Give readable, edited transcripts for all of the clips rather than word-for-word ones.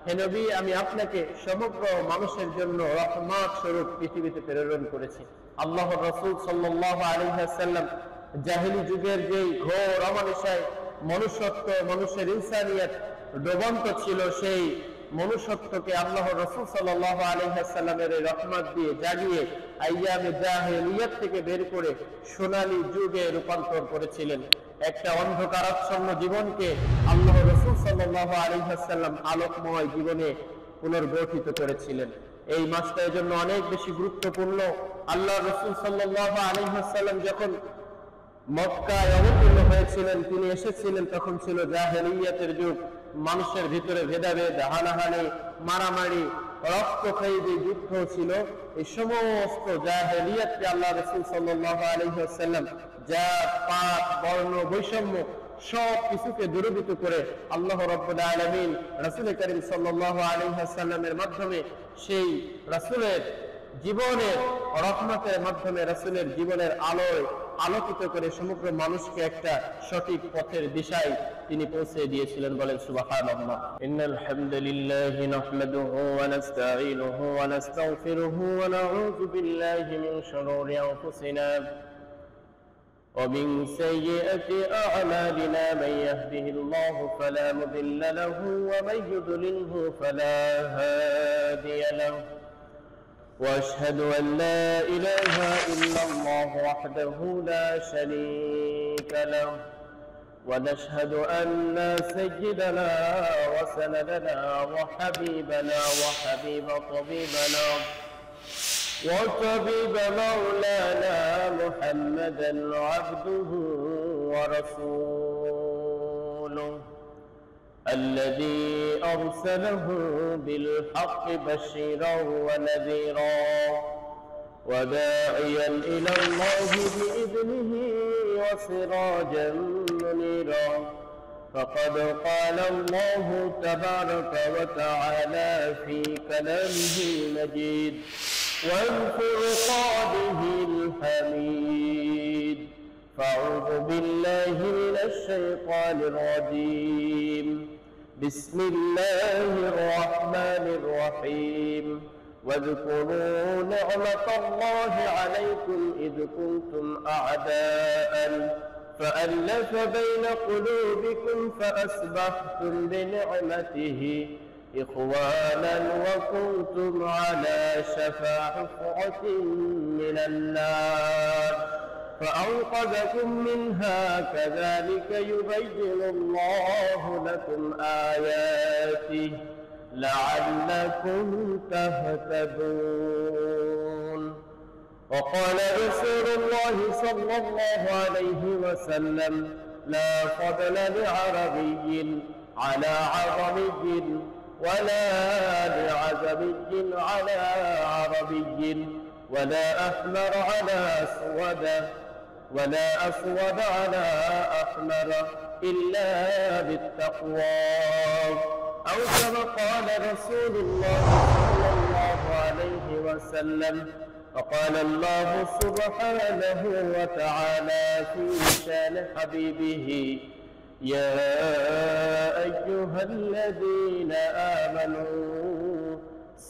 হে নবী, আমি আপনাকে সমগ্র মানুষের জন্য রহমত স্বরূপ পৃথিবীতে প্রেরণ করেছি। আল্লাহর রাসূল সাল্লাল্লাহু আলাইহি ওয়াসাল্লাম জাহেলি যুগের যেই ঘোর অমানুষায় মনুষ্যত্ব, মানুষের ইনসানিয়ত ডোবন্ত ছিল, সেই মনুষ্যত্বকে আল্লাহর রাসূল সাল্লাল্লাহু আলাইহি ওয়াসাল্লামের রহমত দিয়ে জাগিয়ে আইয়ামে জাহেলিয়ত থেকে বের করে সোনালী যুগে রূপান্তর করেছিলেন। একটা অন্ধকারাচ্ছন্ন জীবনকে আল্লাহর রাসূল সাল্লাল্লাহু আলাইহি ওয়াসাল্লাম আলোকময় জীবনে পুনর্গঠিত করেছিলেন। এই মাসটা এর জন্য অনেক বেশি গুরুত্বপূর্ণ। আল্লাহর রাসূল সাল্লাল্লাহু আলাইহি ওয়াসাল্লাম যখন মক্কায় অবতীর্ণ হয়েছিলেন, তিনি এসেছিলেন, তখন ছিল জাহেলিয়াতের যুগ। মানুষের ভিতরে ভেদাভেদ, হানাহানি, মারামারি, রক্তক্ষয়ী যে যুদ্ধ ছিল, এই সমস্ত জাহেলিয়াতকে আল্লাহ রাসূল সাল্লাল্লাহু আলাইহি ওয়াসাল্লাম জাত পাত বর্ণ বৈষম্য সব কিছুকে দূরীভূত করে আল্লাহ রাব্বুল আলামিন রাসূল করিম সাল্লাল্লাহু আলাইহি ওয়াসাল্লামের মাধ্যমে, সেই রাসূলের জীবনের রহমতের মাধ্যমে, রাসূলের জীবনের আলোয় আলোকিত করে সমগ্র মানুষকে একটা সঠিক পথের দিশায় তিনি পৌঁছে দিয়েছিলেন। বলেন সুবহানাল্লাহ। ইন্নাল হামদুলিল্লাহি নাহমাদুহু ওয়া নাস্তাঈনুহু ওয়া নাস্তাগফিরুহু ওয়া নাউযু বিল্লাহি মিন শুরুরি আনফুসিনা ومن سيئات أعمالنا من يهده الله فلا مضل له ومن يضلله فلا هادي له وأشهد أن لا إله إلا الله وحده لا شريك له ونشهد أن سيدنا وسندنا وحبيبنا وحبيب طبيبنا وطبيب مولانا محمدا عبده ورسوله الذي أرسله بالحق بشيرا ونذيرا وداعيا إلى الله بإذنه وسراجا منيرا فقد قال الله تبارك وتعالى في كلامه المجيد والفرقانه الحميد فأعوذ بالله من الشيطان الرجيم بسم الله الرحمن الرحيم واذكروا نعمة الله عليكم إذ كنتم أعداء فألف بين قلوبكم فأصبحتم بنعمته إخوانا وكنتم على شفا حفرة من النار فأنقذكم منها كذلك يبين الله لكم آياته لعلكم تهتدون. وقال رسول الله صلى الله عليه وسلم لا فضل لعربي على عربي ولا لعجمي على عربي ولا أحمر على أسود ولا أسود على أحمر إلا بالتقوى أو كما قال رسول الله صلى الله عليه وسلم. فقال الله سبحانه وتعالى في شان حبيبه يا أيها الذين آمنوا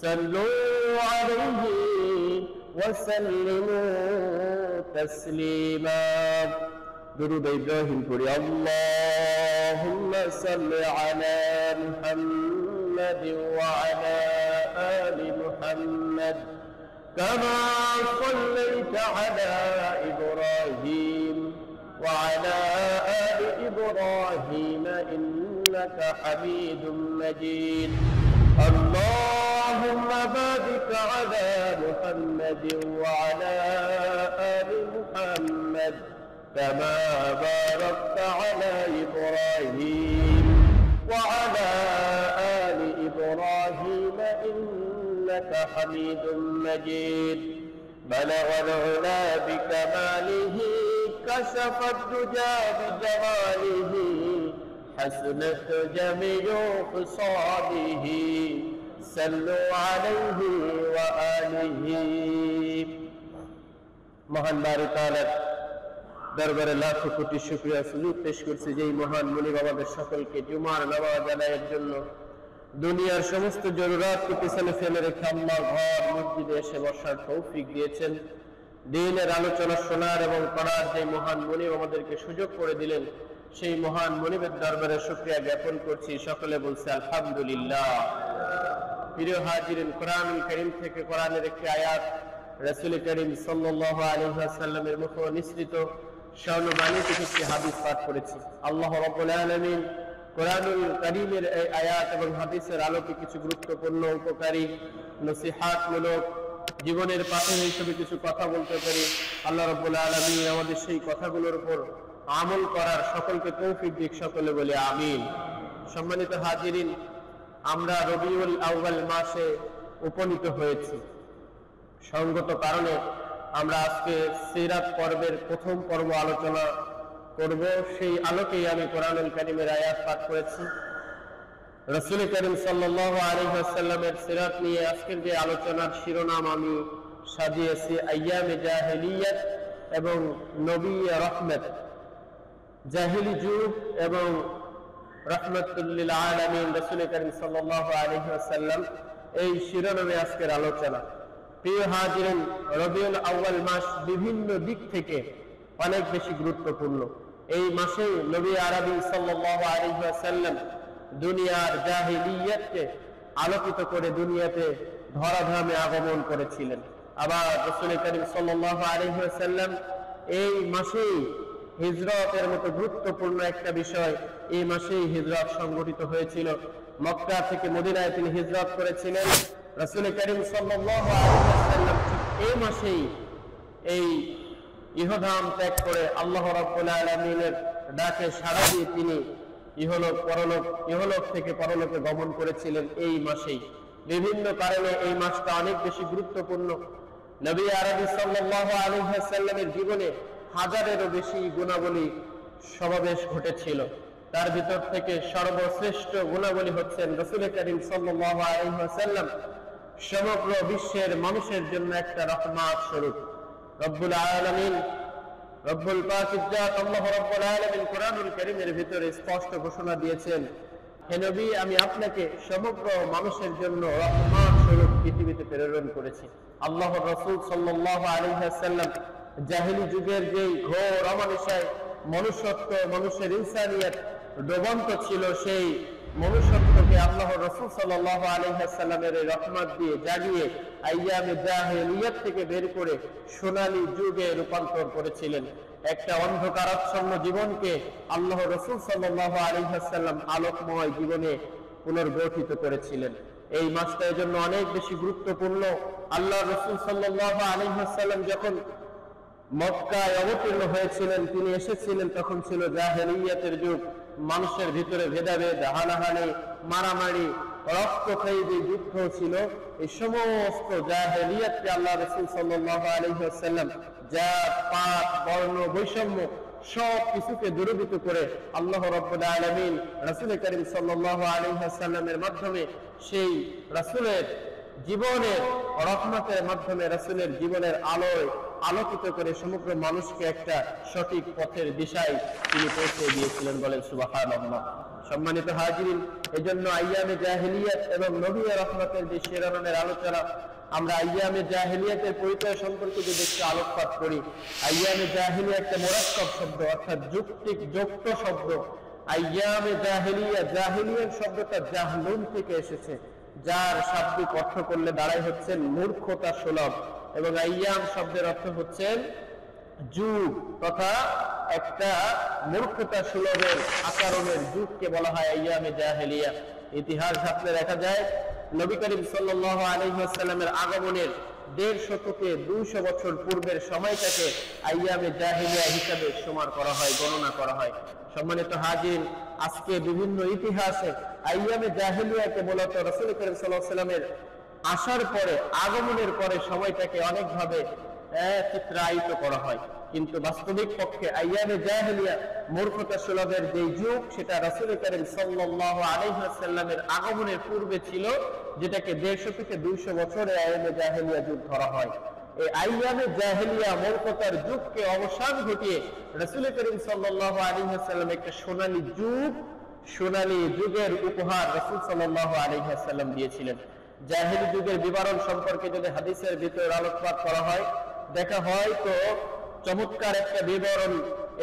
صلوا عليه وسلموا تسليما. درود إبراهيم قولي اللهم صل على محمد وعلى آل محمد كما صليت على إبراهيم وعلى آل إبراهيم إنك حميد مجيد. اللهم بارك على محمد وعلى آل محمد كما باركت على إبراهيم وعلى آل إبراهيم إنك حميد مجيد. بلغ العلا بكماله كشف الدجى بجماله حسنت جميع خصاله صلوا عليه وآله. মহান বারী তাআলার দরবারে লাখো কোটি শুকরিয়া সুজুদ পেশ করছি, যেই মহান মুনিব আমাদের সকলকে জুমার নামাজ আদায়ের জন্য দুনিয়ার সমস্ত জরুরাতকে পিছনে ফেলে রেখে আল্লাহ ঘর মসজিদে এসে বসার তৌফিক দিয়েছেন। দ্বীনের আলোচনা শোনার এবং পড়ার যে মহান মনিব আমাদেরকে সুযোগ করে দিলেন, সেই মহান মনিবের দরবারে শুকরিয়া জ্ঞাপন করছি। সকলে বলছে আলহামদুলিল্লাহ। প্রিয় হাজিরিন, কোরআনুল কারীম থেকে কোরআনের একটি আয়াত, রাসূল করিম সাল্লাল্লাহু আলাইহি ওয়াসাল্লামের মুখ নিঃসৃত স্বর্ণবাণী থেকে একটি হাদিস পাঠ করেছি। আল্লাহ রাব্বুল আলামিন কোরআনুল কারীমের এই আয়াত এবং হাদিসের আলোকে কিছু গুরুত্বপূর্ণ, উপকারী, নসিহতমূলক, জীবনের পাথর হিসেবে কিছু কথা বলতে পারি। আল্লাহ রাব্বুল আলামিন আমাদের সেই কথাগুলোর উপর আমল করার সকলকে তৌফিক দিক। সকলে বলে আমিন। সম্মানিত হাজিরিন, আমরা রবিউল আউয়াল মাসে উপনীত হয়েছি। সঙ্গত কারণে আমরা আজকে সিরাত পর্বের প্রথম পর্ব আলোচনা করব। সেই আলোকেই আমি কোরআনুল কারীমের আয়াত পাঠ করেছি। রাসূল করিম সাল্লাল্লাহু আলাইহি ওয়াসাল্লামের সিরাত নিয়ে আজকের যে আলোচনার শিরোনাম আমি সাজিয়েছি, আইয়ামে জাহেলিয়াত এবং নবী রহমত। জাহেলি যুগ এবং রাহমাতুল লিল আলামিন রাসূল করিম সাল্লাল্লাহু আলাইহি ওয়াসাল্লাম, এই শিরোনামে আজকের আলোচনা। প্রিয় হাজিরিন, রবিউল আউয়াল মাস বিভিন্ন দিক থেকে অনেক বেশি গুরুত্বপূর্ণ। এই মাসে নবী আরবি সাল্লাল্লাহু আলাইহি ওয়াসাল্লাম দুনিয়ার জাহেলিয়াতকে আলোকিত করে দুনিয়াতে ধরাধামে আগমন করেছিলেন। আবার রাসূল করিম সাল্লাল্লাহু আলাইহি ওয়াসাল্লাম এই মাসেই হিজরতের মতো গুরুত্বপূর্ণ একটা বিষয়, এই মাসেই হিজরত সংগঠিত হয়েছিল। মক্কা থেকে মদিনায় তিনি হিজরত করেছিলেন। রাসূল করিম সাল্লাল্লাহু আলাইহি ওয়াসাল্লাম এই মাসেই এই ইহধাম ত্যাগ করে আল্লাহ রাব্বুল আলামিনের ডাকে সাড়া দিয়ে তিনি ইহলোক থেকে পরলোকে গমন করেছিলেন এই মাসেই। বিভিন্ন কারণে এই মাসটা অনেক বেশি গুরুত্বপূর্ণ। নবী আরবি সাল্লাল্লাহু আলাইহি ওয়াসাল্লামের জীবনে হাজারেরও বেশি গুণাবলী সমাবেশ ঘটেছিল। তার ভিতর থেকে সর্বশ্রেষ্ঠ গুণাবলী হচ্ছেন রাসূল করিম সাল্লাল্লাহু আলাইহি ওয়াসাল্লাম সমগ্র বিশ্বের মানুষের জন্য একটা রহমত স্বরূপ। রব্বুল আলামিন, রব্বুল পাক ইজ্জাত আল্লাহ রাব্বুল আলামিন কোরআনুল কারীমের ভিতরে স্পষ্ট ঘোষণা দিয়েছেন, হে নবী, আমি আপনাকে সমগ্র মানুষের জন্য রহমত স্বরূপ পৃথিবীতে প্রেরণ করেছি। আল্লাহর রাসূল সাল্লাল্লাহু আলাইহি ওয়াসাল্লাম জাহেলি যুগের যেই ঘোর অমানুষায় মনুষ্যত্ব, মানুষের ইনসানিয়ত ডোবন্ত ছিল, সেই মনুষ্যত্বকে আল্লাহর রাসূল সাল্লাল্লাহু আলাইহি ওয়াসাল্লামের রহমত দিয়ে জাগিয়ে আইয়ামে জাহেলিয়াত থেকে বের করে সোনালী যুগে রূপান্তর করেছিলেন। একটা অন্ধকারাচ্ছন্ন জীবনকে আল্লাহর রাসূল সাল্লাল্লাহু আলাইহি ওয়াসাল্লাম আলোকময় জীবনে পুনর্গঠিত করেছিলেন। এই মাসটা এর জন্য অনেক বেশি গুরুত্বপূর্ণ। আল্লাহর রাসূল সাল্লাল্লাহু আলাইহি ওয়াসাল্লাম যখন মক্কায় অবতীর্ণ হয়েছিলেন, তিনি এসেছিলেন, তখন ছিল জাহেলিয়াতের যুগ। মানুষের ভিতরে ভেদাভেদ, হানাহানি, মারামারি, রক্তক্ষয়ী যে যুদ্ধ ছিল, এই সমস্ত জাহেলিয়াতকে আল্লাহ রাসূল সাল্লাল্লাহু আলাইহি ওয়াসাল্লাম জাত পাত বর্ণ বৈষম্য সব কিছুকে দূরীভূত করে আল্লাহ রাব্বুল আলামিন রাসূল করিম সাল্লাল্লাহু আলাইহি ওয়াসাল্লামের মাধ্যমে, সেই রাসূলের জীবনের রহমতের মাধ্যমে, রাসূলের জীবনের আলোয় আলোকিত করে সমগ্র মানুষকে একটা সঠিক পথের দিশায় তিনি পৌঁছে দিয়েছিলেন। বলেন সুবহানাল্লাহ। সম্মানিত হাজিরিন, এজন্য আইয়ামে জাহেলিয়াত এবং নবী রহমতের যে শিরোনামের আলোচনা, আমরা আইয়ামে জাহেলিয়াতের পরিচয় সম্পর্কে যদি একটু আলোকপাত করি, আইয়ামে জাহেলিয়া একটা মোরাক্কাব শব্দ, অর্থাৎ যুক্ত শব্দ। আইয়ামে জাহেলিয়া, জাহেলিয়ার শব্দটা জাহলুন থেকে এসেছে, যার শাব্দিক অর্থ করলে দাঁড়ায় হচ্ছেন মূর্খতা সুলভ, এবং আইয়াম শব্দের অর্থ হচ্ছেন যুগ তথা একটা মূর্খতা সুলভের আচরণের যুগকে বলা হয় আইয়ামে জাহেলিয়া। ইতিহাস ঘাটলে দেখা যায় নবী করিম সাল্লাল্লাহু আলাইহি ওয়াসাল্লামের আগমনের ১৫০ থেকে ২০০ বছর পূর্বের সময়টাকে আইয়ামে জাহেলিয়া হিসাবে শুমার করা হয়, গণনা করা হয়। সম্মানিত হাজিরিন, আজকে বিভিন্ন ইতিহাসে আইয়ামে জাহেলিয়াকে মূলত রাসূল করিম সাল্লাল্লাহু আলাইহি ওয়াসাল্লামের আসার পরে, আগমনের পরে সময়টাকে অনেকভাবে চিত্রায়িত করা হয়, কিন্তু বাস্তবিক পক্ষে আইয়ামে জাহেলিয়া মূর্খতা সুলভের যে যুগ, সেটা রাসূল করিম সাল্লাল্লাহু আলাইহি ওয়াসাল্লামের আগমনের পূর্বে ছিল, যেটাকে ১৫০ থেকে ২০০ বছরে আইয়ামে জাহেলিয়া যুগ ধরা হয়। এই আইয়ামে জাহেলিয়া মূর্খতার যুগকে অবসান ঘটিয়ে রাসূল করিম সাল্লাল্লাহু আলাইহি ওয়াসাল্লাম একটা সোনালী যুগ সোনালী যুগের উপহার রাসূল সাল্লাল্লাহু আলাইহি ওয়াসাল্লাম দিয়েছিলেন। জাহেলি যুগের বিবরণ সম্পর্কে যদি হাদিসের ভিতর আলোকপাত করা হয়, দেখা হয় তো চমৎকার একটা বিবরণ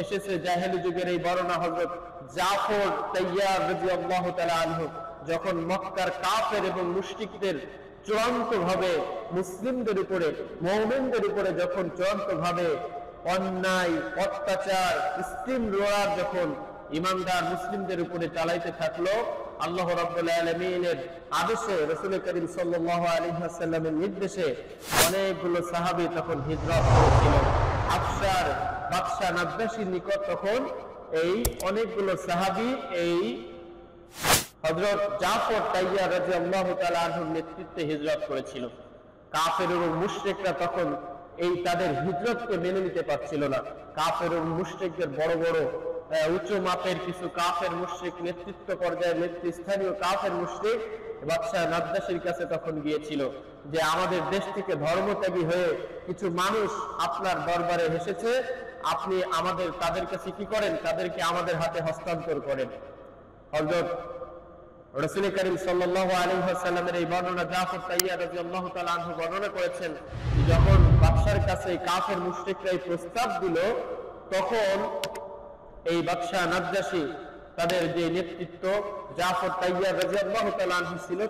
এসেছে জাহেলি যুগের। এই বর্ণনা হযরত জাফর তাইয়ার রাদিয়াল্লাহু তাআলা আনহু যখন মক্কার কাফের এবং মুশরিকদের চূড়ান্ত ভাবে মুসলিমদের উপরে, মুমিনদের উপরে যখন চূড়ান্ত ভাবে অন্যায়, অত্যাচার, স্টিম রোলার যখন ইমানদার মুসলিমদের উপরে চালাইতে থাকলো, আল্লাহ রাব্বুল আলামিনের আদেশে, রাসূল করিম সাল্লাল্লাহু আলাইহি ওয়াসাল্লামের নির্দেশে অনেকগুলো সাহাবী তখন হিজরত করেছিল। আফসার বাদশা নাজ্জাশীর নিকট তখন এই অনেকগুলো সাহাবী এই হযরত জাফর তাইয়ার রাদিয়াল্লাহু তাআলা আনহুর নেতৃত্বে হিজরত করেছিল। কাফের এবং মুশরিকরা তখন এই তাদের হিজরতকে মেনে নিতে পারছিল না। কাফের এবং মুশরিকদের বড় বড় উচ্চ মাপের কিছু কাফের মুশরিক, নেতৃত্ব পর্যায়ের নেতৃস্থানীয় কাফের মুশরিক বাদশা নাজ্জাশীর কাছে তখন গিয়েছিল যে আমাদের দেশ থেকে ধর্মত্যাগী হয়ে কিছু মানুষ আপনার দরবারে এসেছে, আপনি আমাদের তাদের কাছে কি করেন, তাদেরকে আমাদের হাতে হস্তান্তর করেন। হযরত রাসূল করিম সাল্লাল্লাহু আলাইহি ওয়াসাল্লামের এই বর্ণনা জাফর তাইয়ার রাদিয়াল্লাহু তাআলা আনহু বর্ণনা করেছেন। যখন বাদশার কাছে কাফের মুশরিকরা এই প্রস্তাব দিল, তখন এই বাদশা নাজ্জাশী তাদের যে নেতৃত্ব জাফর তাইয়ার রাদিয়াল্লাহু তাআলা আনহু ছিল,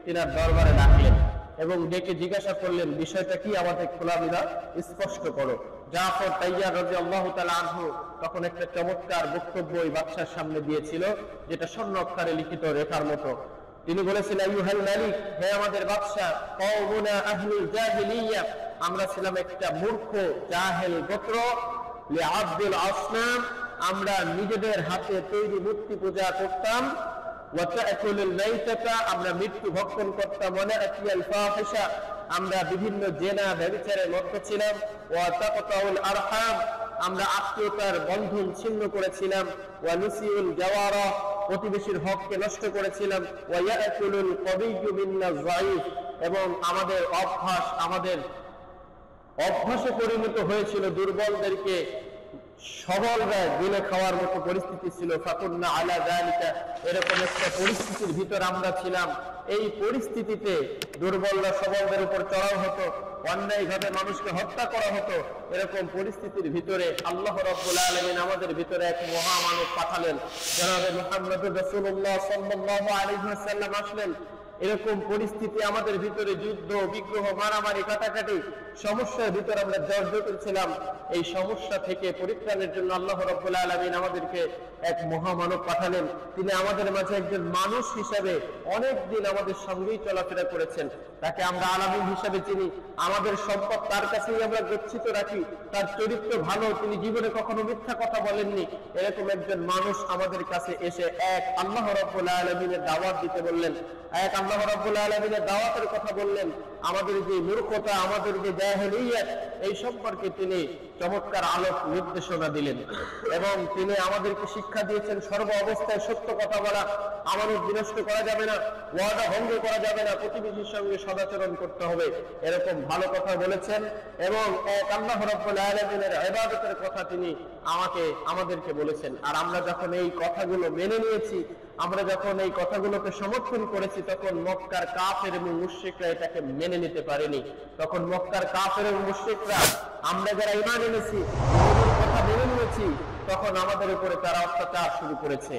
তিনার দরবারে ডাকলেন এবং ডেকে জিজ্ঞাসা করলেন, বিষয়টা কি, আমাদের খোলামেলা স্পষ্ট করো। জাফর তাইয়ার রাদিয়াল্লাহু তাআলা আনহু তখন একটা চমৎকার বক্তব্য এই বাদশার সামনে দিয়েছিল, যেটা স্বর্ণ অক্ষরে লিখিত রেখার মতো। তিনি বলেছিলেন, আইয়ুহাল মালিক, হে আমাদের বাদশা, কওমুনা আহলুল জাহিলিয়া, আমরা ছিলাম একটা মূর্খ জাহেল গোত্র, লিআবদুল আসনাম, আমরা নিজেদের হাতে তৈরি মূর্তি পূজা করতাম, ওয়া তা'কুলুল মাইতাতা, আমরা মৃত্যু ভক্ষণ করতাম, ওয়া না'তিয়াল ফাহিশা, আমরা বিভিন্ন জেনা ব্যভিচারে মত্ত ছিলাম, ওয়া তাকতাউল আরহাম, আমরা আত্মীয়তার বন্ধন ছিন্ন করেছিলাম, ওয়া নুসিউল জাওয়ারা, প্রতিবেশীর হককে নষ্ট করেছিলাম, ওয়া ইয়াকুলুল কবিয়্যু মিন্না যায়ীফ, এবং আমাদের অভ্যাসে পরিণত হয়েছিল দুর্বলদেরকে সবলরা গিলে খাওয়ার মতো পরিস্থিতি ছিল। ফাকুন্না আলা যালিকা, এরকম একটা পরিস্থিতির ভিতর আমরা ছিলাম। এই পরিস্থিতিতে দুর্বলরা সবলদের উপর চড়াও হতো, অন্যায়ভাবে মানুষকে হত্যা করা হতো। এরকম পরিস্থিতির ভিতরে আল্লাহ রাব্বুল আলামিন আমাদের ভিতরে এক মহামানব পাঠালেন, জনাবে মুহাম্মদুর রাসূলুল্লাহ সাল্লাল্লাহু আলাইহি ওয়াসাল্লাম আসলেন। এরকম পরিস্থিতি আমাদের ভিতরে যুদ্ধ, বিগ্রহ, মারামারি, কাটাকাটি, সমস্যার ভিতরে আমরা জর্জরিত ছিলাম। এই সমস্যা থেকে পরিত্রাণের জন্য আল্লাহ রাব্বুল আলামিন আমাদেরকে এক মহামানব পাঠালেন। তিনি আমাদের মাঝে একজন মানুষ হিসাবে অনেক দিন আমাদের সঙ্গেই চলাফেরা করেছেন। তাকে আমরা আলামিন হিসাবে চিনি। আমাদের সম্পদ তার কাছেই আমরা গচ্ছিত রাখি। তার চরিত্র ভালো, তিনি জীবনে কখনো মিথ্যা কথা বলেননি। এরকম একজন মানুষ আমাদের কাছে এসে এক আল্লাহ রাব্বুল আলামিনের দাওয়াত দিতে বললেন, এক আল্লাহ রাব্বুল আলামিনের দাওয়াতের কথা বললেন। আমাদের যে মূর্খতা, আমাদের যে জাহেলিয়াত, এই সম্পর্কে তিনি চমৎকার আলোক নির্দেশনা দিলেন এবং তিনি আমাদেরকে শিক্ষা দিয়েছেন সর্ব অবস্থায় সত্য কথা বলা, আমানত বিনষ্ট করা যাবে না, ওয়াদা ভঙ্গ করা যাবে না, প্রতিবেশীর সঙ্গে সদাচরণ করতে হবে, এরকম ভালো কথা বলেছেন। এবং এক আল্লাহ রাব্বুল আলামিনের ইবাদতের কথা তিনি আমাদেরকে বলেছেন। আর আমরা যখন এই কথাগুলো মেনে নিয়েছি, আমরা যখন এই কথাগুলোকে সমর্থন করেছি, তখন মক্কার কাফের এবং মুশরিকরা এটাকে মেনে নিতে পারেনি। তখন মক্কার কাফের এবং মুশরিকরা, আমরা যারা ঈমান এনেছি, নবীর কথা মেনে নিয়েছি, তখন আমাদের উপরে তারা অত্যাচার শুরু করেছে।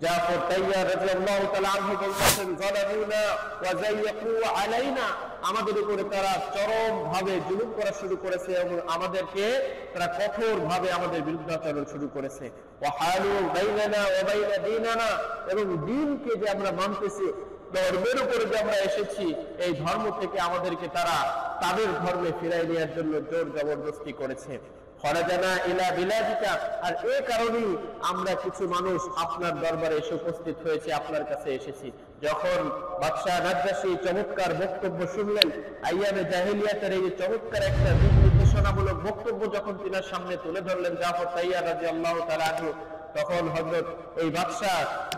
জাফর তাইয়ার রাদিয়াল্লাহু তাআলা আনহু বলতেছেন, যালামুনা ওয়া যায়্যাকু আলাইনা, আমাদের উপরে তারা চরম ভাবে জুলুম করা শুরু করেছে এবং আমাদেরকে তারা কঠোর ভাবে আমাদের বিরুদ্ধাচরণ শুরু করেছে। ওয়া হালু বাইনানা ওয়া বাইনা দীনানা, এবং দ্বীনকে যে আমরা মানতেছি, ধর্মের উপরে যে আমরা এসেছি, এই ধর্ম থেকে আমাদেরকে তারা তাদের ধর্মে ফিরাই নেওয়ার জন্য জোর জবরদস্তি করেছে। খরাজানা ইলা বিলাদিকা, আর এই কারণেই আমরা কিছু মানুষ আপনার দরবারে এসে উপস্থিত হয়েছে, আপনার কাছে এসেছি। যখন বাদশা নাজ্জাশী চমৎকার বক্তব্য শুনলেন, আইয়ামে জাহেলিয়াতের এই চমৎকার একটা দিক নির্দেশনামূলক বক্তব্য যখন তিনার সামনে তুলে ধরলেন জাফর তাইয়ার রাদিয়াল্লাহু তাআলা আনহু, তখন হযরত এই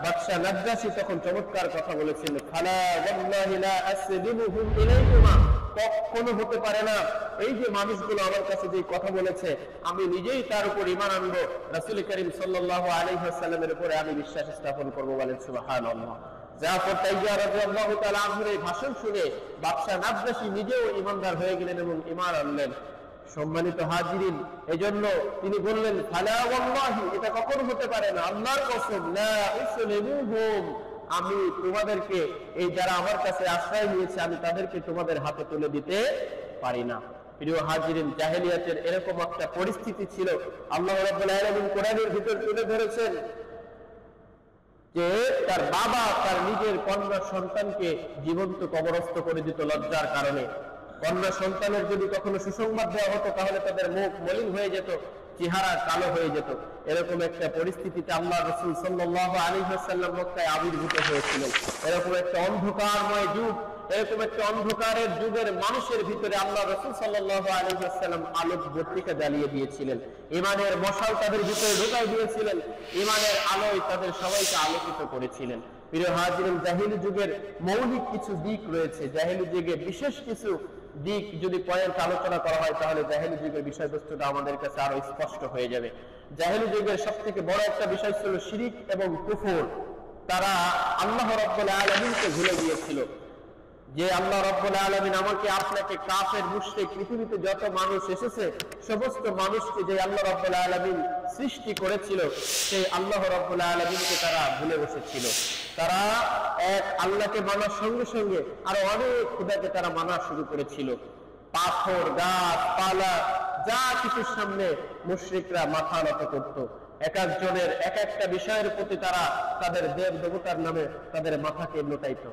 বাদশা নাজ্জাশী তখন চমৎকার কথা বলেছেন, ফালা ওয়াল্লাহি লা আসলিমুহুম ইলাইকুমা, কখনো হতে পারে না। এই যে মানুষগুলো আমার কাছে যে কথা বলেছে, আমি নিজেই তার উপর ঈমান আনবো, রাসূল করিম সাল্লাল্লাহু আলাইহি ওয়াসাল্লামের উপরে আমি বিশ্বাস স্থাপন করবো, বলেন সুবহানাল্লাহ। জাফর তাইয়ার রাদিয়াল্লাহু তাআলা আনহুর এই ভাষণ শুনে বাদশা নাজরাশি নিজেও ঈমানদার হয়ে গেলেন এবং ঈমান আনলেন। সম্মানিত হাজিরিন, এজন্য তিনি বললেন, ফালা ওয়াল্লাহি, এটা কখনো হতে পারে না, আল্লাহর কসম, লা উসলিমুহুম, আমি তোমাদেরকে, এই যারা আমার কাছে আশ্রয় নিয়েছে, আমি তাদেরকে তোমাদের হাতে তুলে দিতে পারি না। প্রিয় হাজিরিন, জাহেলিয়াতের এরকম একটা পরিস্থিতি ছিল। আল্লাহ রাব্বুল আলামিন কোরআনের ভিতর তুলে ধরেছেন যে তার বাবা তার নিজের কন্যা সন্তানকে জীবন্ত কবরস্থ করে দিত লজ্জার কারণে। কন্যা সন্তানের যদি কখনো সুসংবাদ দেওয়া হতো তাহলে তাদের মুখ মলিন হয়ে যেত, চেহারা কালো হয়ে যেত। এরকম একটা পরিস্থিতিতে আল্লাহ রাসূল সাল্লাল্লাহু আলাইহি ওয়াসাল্লাম মক্কায় আবির্ভূত হয়েছিলেন। এরকম একটা অন্ধকারময় যুগ, এরকম একটা অন্ধকারের যুগের মানুষের ভিতরে আল্লাহ রাসূল সাল্লাল্লাহু আলাইহি ওয়াসাল্লাম আলোক বর্তিকা জ্বালিয়ে দিয়েছিলেন, ঈমানের মশাল তাদের ভিতরে ঢোকাই দিয়েছিলেন, ঈমানের আলোয় তাদের সবাইকে আলোকিত করেছিলেন। প্রিয় হাজিরিন, জাহেলি যুগের মৌলিক কিছু দিক রয়েছে, জাহেলি যুগে বিশেষ কিছু দিক যদি পয়েন্ট আলোচনা করা হয় তাহলে জাহেলি যুগের বিষয়বস্তুটা আমাদের কাছে আরো স্পষ্ট হয়ে যাবে। জাহেলি যুগের সবথেকে বড় একটা বিষয় ছিল শিরিক এবং কুফর। তারা আল্লাহ রাব্বুল আলামিনকে ভুলে গিয়েছিল, যে আল্লাহ রাব্বুল আলামিন আমাকে আপনাকে কাফের মুশরিক পৃথিবীতে যত মানুষ এসেছে সমস্ত মানুষকে যে আল্লাহ রাব্বুল আলামিন সৃষ্টি করেছিল সেই আল্লাহ রাব্বুল আলামিনকে তারা ভুলে বসেছিল। তারা এক আল্লাহকে মানার সঙ্গে সঙ্গে আরো অনেক খোদাকে তারা মানা শুরু করেছিল। পাথর, গাছ, পালা, যা কিছুর সামনে মুশরিকরা মাথা নত করত। এক একজনের এক একটা বিষয়ের প্রতি তারা তাদের দেব দেবতার নামে তাদের মাথাকে নোটাইত।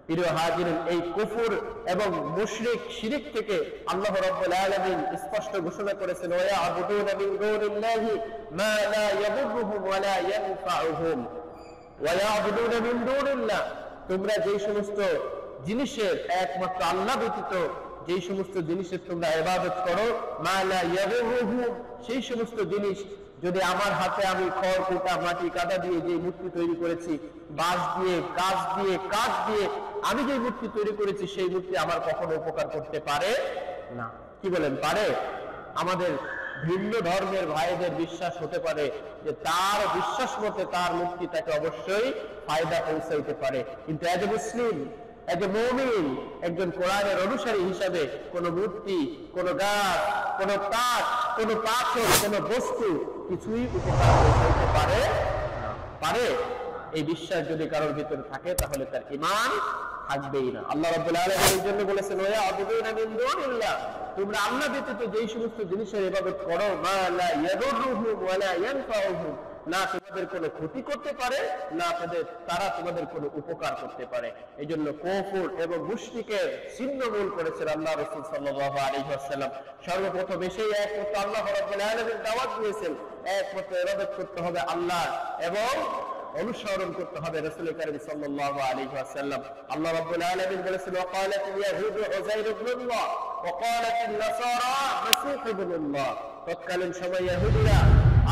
প্রিয় হাজিরিন, এই কুফর এবং মুশরিক শিরিক থেকে আল্লাহ রাব্বুল আলামিন স্পষ্ট ঘোষণা করেছেন, ওয়া ইয়াবুদুনা মিন দুনিল্লাহি মা লা ইয়াদুররুহুম ওয়া লা ইয়ানফাউহুম, ওয়া ইয়াবুদুনা মিন দুনিল্লাহ, তোমরা যেই সমস্ত জিনিসের একমাত্র আল্লাহ ব্যতীত যেই সমস্ত জিনিসের তোমরা ইবাদত করো, মা লা ইয়াদুররুহুম, সেই সমস্ত জিনিস যদি আমার হাতে আমি খড় কুটা মাটি কাদা দিয়ে যে মূর্তি তৈরি করেছি, বাঁশ দিয়ে, গাছ দিয়ে, কাঠ দিয়ে আমি যে মূর্তি তৈরি করেছি সেই মূর্তি আমার কখনো উপকার করতে পারে না। কি বলেন, পারে? আমাদের ভিন্ন ধর্মের ভাইদের বিশ্বাস হতে পারে যে তার বিশ্বাস মতে তার মূর্তি তাকে অবশ্যই ফায়দা পৌঁছাইতে পারে, কিন্তু as a Muslim, as a মুমিন, একজন কোরআনের অনুসারী হিসাবে কোন মূর্তি, কোন গাছ, কোন কাঠ, কোন পাথর, কোন বস্তু কিছুই উপকার পৌঁছাইতে পারে না। পারে? এই বিশ্বাস যদি কারোর ভিতরে থাকে তাহলে তার ঈমান থাকবেই না। আল্লাহ রাব্বুল আলামিন এর জন্য বলেছেন, ওয়া ইয়াবুদুনা মিন দুনিল্লাহ, তোমরা আল্লাহ ব্যতীত যেই সমস্ত জিনিসের ইবাদত করো, মা লা ইয়াদুররুহুম ওয়া লা ইয়ানফাউহুম, না তোমাদের কোনো ক্ষতি করতে পারে, না তারা তোমাদের কোনো উপকার করতে পারে। এই জন্য কুফর এবং মুশরিকের ছিন্নমূল করেছেন আল্লাহ রাসূল সাল্লাল্লাহু আলাইহি ওয়াসাল্লাম। সর্বপ্রথম এসেই একমাত্র আল্লাহ রাব্বুল আলামিন দাওয়াত দিয়েছেন, একমাত্র ইবাদত করতে হবে আল্লাহ এবং অনুসরণ করতে হবে রাসূল কারীম সাল্লাল্লাহু আলাইহি ওয়াসাল্লাম। আল্লাহ রাব্বুল আলামিন বলেছেন, ওয়াকালাতিল ইয়াহুদু উযাইর ইবনুল্লাহ ওয়াকালাতিন নাসারা মাসীহ ইবনুল্লাহ, তৎকালীন সময় ইহুদিরা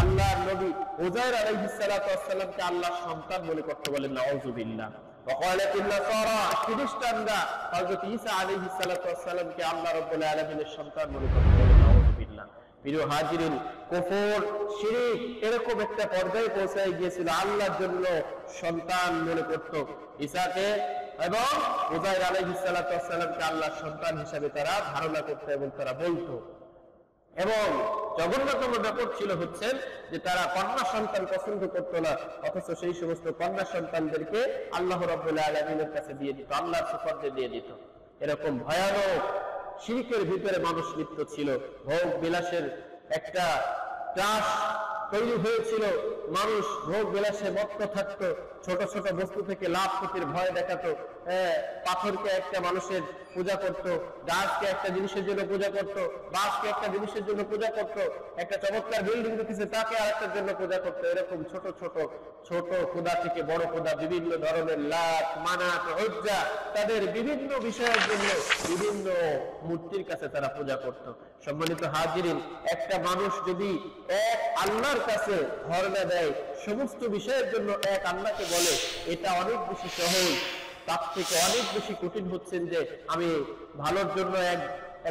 আল্লাহর নবী উযাইর আলাইহিস সালাতু ওয়াস সালামকে আল্লাহর সন্তান মনে করতে বলেন, নাউযুবিল্লাহ। ওয়াকালাতিন নাসারা, খ্রিস্টানরা হযরত ঈসা আলাইহিস সালাতু ওয়াস সালামকে আল্লাহ রাব্বুল আলামিনের সন্তান মনে করতে বলেন, নাউযুবিল্লাহ। প্রিয় হাজিরিন, কুফর, শিরিক এরকম একটা পর্যায়ে পৌঁছায় গিয়েছিল, আল্লাহর জন্য সন্তান মনে করত ঈসাকে এবং উযাইর আলাইহিস সালাতু ওয়াস সালামকে আল্লাহর সন্তান হিসেবে তারা ধারণা করত এবং তারা বলতো। এবং জঘন্যতম ব্যাপার ছিল হচ্ছে যে তারা কন্যা সন্তান পছন্দ করতো না, অথচ সেই সমস্ত কন্যা সন্তানদেরকে আল্লাহ রাব্বুল আলামিনের কাছে দিয়ে দিত, আল্লাহর সুপারিশে দিয়ে দিত। এরকম ভয়ানক শিরকের ভিতরে মানুষ লিপ্ত ছিল। ভোগ বিলাসের একটা ত্রাস তৈরি হয়েছিল, মানুষ ভোগ বিলাসে মত্ত থাকতো, ছোট ছোট বস্তু থেকে লাভ ক্ষতির ভয় দেখাতো, পাথরকে একটা মানুষের পূজা করত, গাছকে একটা জিনিসের জন্য পূজা করত, বাঁশকে একটা জিনিসের জন্য পূজা করত, একটা চমৎকার বিল্ডিং দেখেছে তাকে আরেকটার জন্য পূজা করত। এরকম ছোট ছোট ছোট খোদা থেকে বড় খোদা, বিভিন্ন ধরনের লাত, মানাত, উজ্জা, তাদের বিভিন্ন বিষয়ের জন্য বিভিন্ন মূর্তির কাছে তারা পূজা করত। সম্মানিত হাজিরিন, একটা মানুষ যদি এক আল্লাহর কাছে ধর্ণা দেয়, সমস্ত বিষয়ের জন্য এক আল্লাহকে বলে, এটা অনেক বেশি সহজ। তার থেকে অনেক বেশি কঠিন হচ্ছেন যে আমি ভালোর জন্য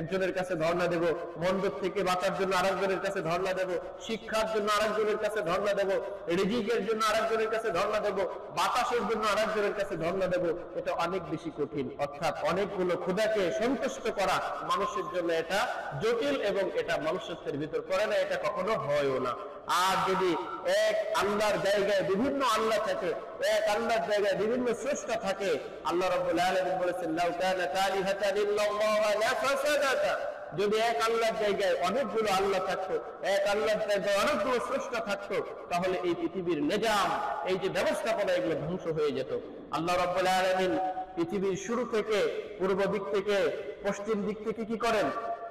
একজনের কাছে ধর্ণা দেব, মন্দের থেকে বাঁচার জন্য আরেকজনের কাছে ধর্ণা দেব, শিক্ষার জন্য আরেকজনের কাছে ধর্ণা দেব, রিজিকের জন্য আরেকজনের কাছে ধর্ণা দেব, বাতাসের জন্য আরেকজনের কাছে ধর্ণা দেব। এটা অনেক বেশি কঠিন, অর্থাৎ অনেকগুলো ক্ষুধাকে সন্তুষ্ট করা মানুষের জন্য এটা জটিল এবং এটা মানুষত্বের ভিতর করে না, এটা কখনো হয়ও না। আর যদি এক আল্লাহর জায়গায় বিভিন্ন আল্লাহ থাকে, এক আল্লাহর জায়গায় বিভিন্ন স্রষ্টা থাকে, আল্লাহ রাব্বুল আলামিন বলেছেন লাউ কানা তালিহাতান ইল্লাল্লাহু লা ফাসাদাতা, যদি এক আল্লাহর জায়গায় অনেকগুলো আল্লাহ থাকতো, এক আল্লাহর জায়গায় অনেকগুলো স্রষ্টা থাকতো, তাহলে এই পৃথিবীর নিজাম, এই যে ব্যবস্থাপনা, এগুলো ধ্বংস হয়ে যেত। আল্লাহ রাব্বুল আলামিন পৃথিবীর শুরু থেকে পূর্ব দিক থেকে পশ্চিম দিক থেকে কি করেন?